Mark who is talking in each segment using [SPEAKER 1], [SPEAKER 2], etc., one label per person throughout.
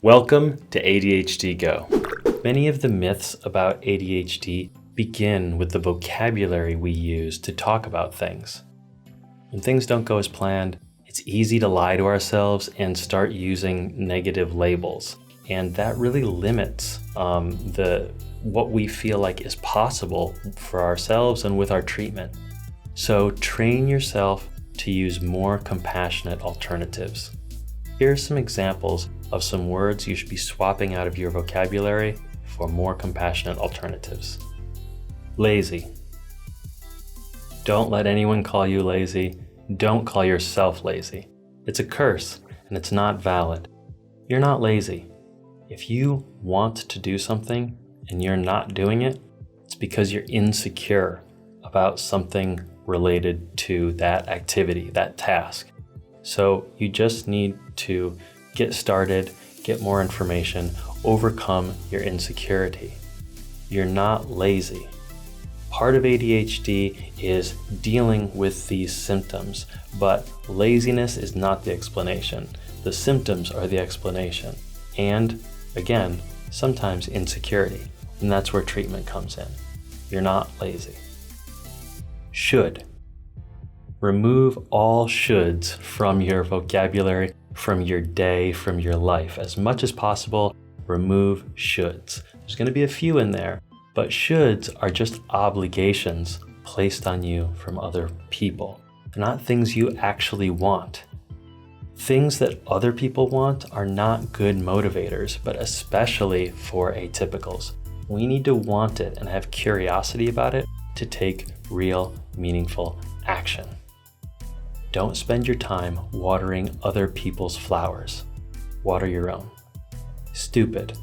[SPEAKER 1] Welcome to ADHD Go. Many of the myths about ADHD begin with the vocabulary we use to talk about things. When things don't go as planned, it's easy to lie to ourselves and start using negative labels. And that really limits what we feel like is possible for ourselves and with our treatment. So train yourself to use more compassionate alternatives. Here are some examples of some words you should be swapping out of your vocabulary for more compassionate alternatives. Lazy. Don't let anyone call you lazy. Don't call yourself lazy. It's a curse and it's not valid. You're not lazy. If you want to do something and you're not doing it, it's because you're insecure about something related to that activity, that task. So you just need to get started, get more information, overcome your insecurity. You're not lazy. Part of ADHD is dealing with these symptoms, but laziness is not the explanation. The symptoms are the explanation. And again, sometimes insecurity, and that's where treatment comes in. You're not lazy. Should. Remove all shoulds from your vocabulary, from your day, from your life. As much as possible, remove shoulds. There's going to be a few in there, but shoulds are just obligations placed on you from other people. They're not things you actually want. Things that other people want are not good motivators, but especially for atypicals. We need to want it and have curiosity about it to take real, meaningful action. Don't spend your time watering other people's flowers. Water your own. Stupid.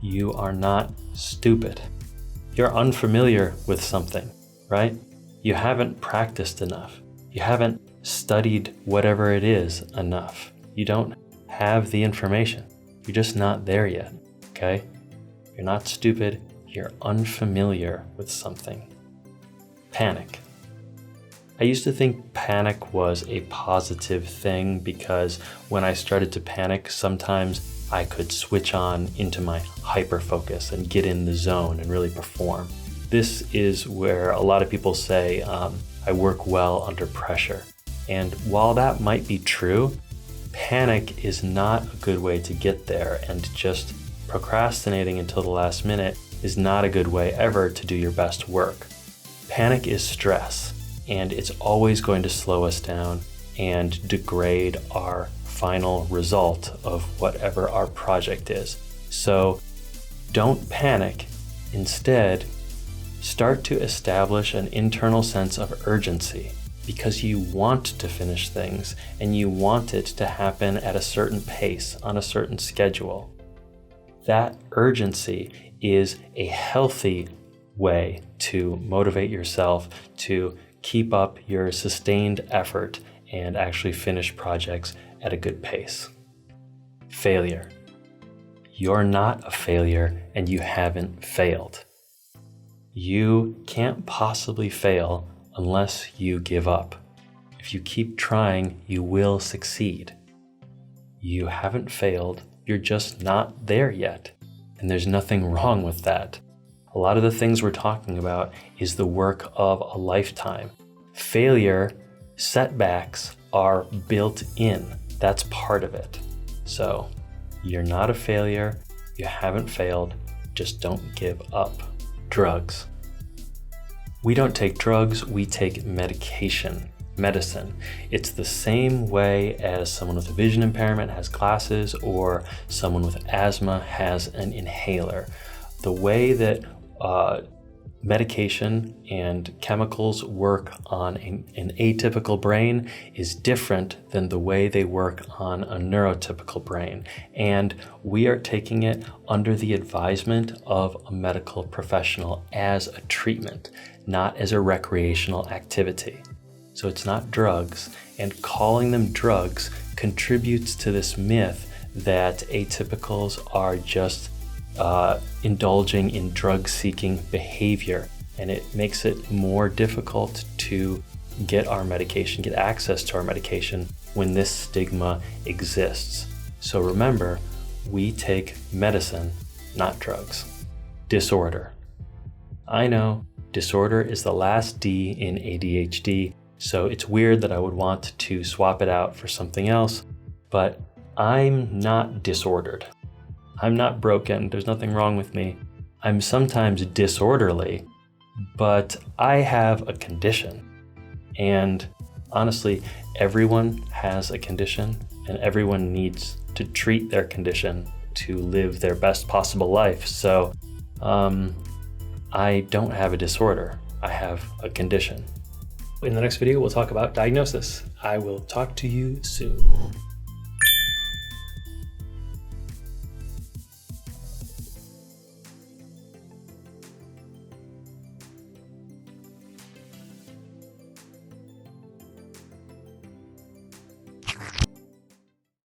[SPEAKER 1] You are not stupid. You're unfamiliar with something, right? You haven't practiced enough. You haven't studied whatever it is enough. You don't have the information. You're just not there yet, okay? You're not stupid. You're unfamiliar with something. Panic. I used to think panic was a positive thing because when I started to panic, sometimes I could switch on into my hyper-focus and get in the zone and really perform. This is where a lot of people say I work well under pressure. And while that might be true, panic is not a good way to get there, and just procrastinating until the last minute is not a good way ever to do your best work. Panic is stress. And it's always going to slow us down and degrade our final result of whatever our project is. So don't panic. Instead, start to establish an internal sense of urgency because you want to finish things and you want it to happen at a certain pace, on a certain schedule. That urgency is a healthy way to motivate yourself to keep up your sustained effort and actually finish projects at a good pace. Failure. You're not a failure and you haven't failed. You can't possibly fail unless you give up. If you keep trying, you will succeed. You haven't failed, you're just not there yet. And there's nothing wrong with that. A lot of the things we're talking about is the work of a lifetime. Failure, setbacks are built in. That's part of it. So you're not a failure. You haven't failed. Just don't give up. Drugs. We don't take drugs, we take medicine. It's the same way as someone with a vision impairment has glasses or someone with asthma has an inhaler. The way that medication and chemicals work on an atypical brain is different than the way they work on a neurotypical brain. And we are taking it under the advisement of a medical professional as a treatment, not as a recreational activity. So it's not drugs, and calling them drugs contributes to this myth that atypicals are just indulging in drug-seeking behavior, and it makes it more difficult to get our medication, get access to our medication when this stigma exists. So remember, we take medicine, not drugs. Disorder. I know disorder is the last D in ADHD, so it's weird that I would want to swap it out for something else, but I'm not disordered. I'm not broken. There's nothing wrong with me. I'm sometimes disorderly, but I have a condition. And honestly, everyone has a condition and everyone needs to treat their condition to live their best possible life. So I don't have a disorder. I have a condition. In the next video, we'll talk about diagnosis. I will talk to you soon.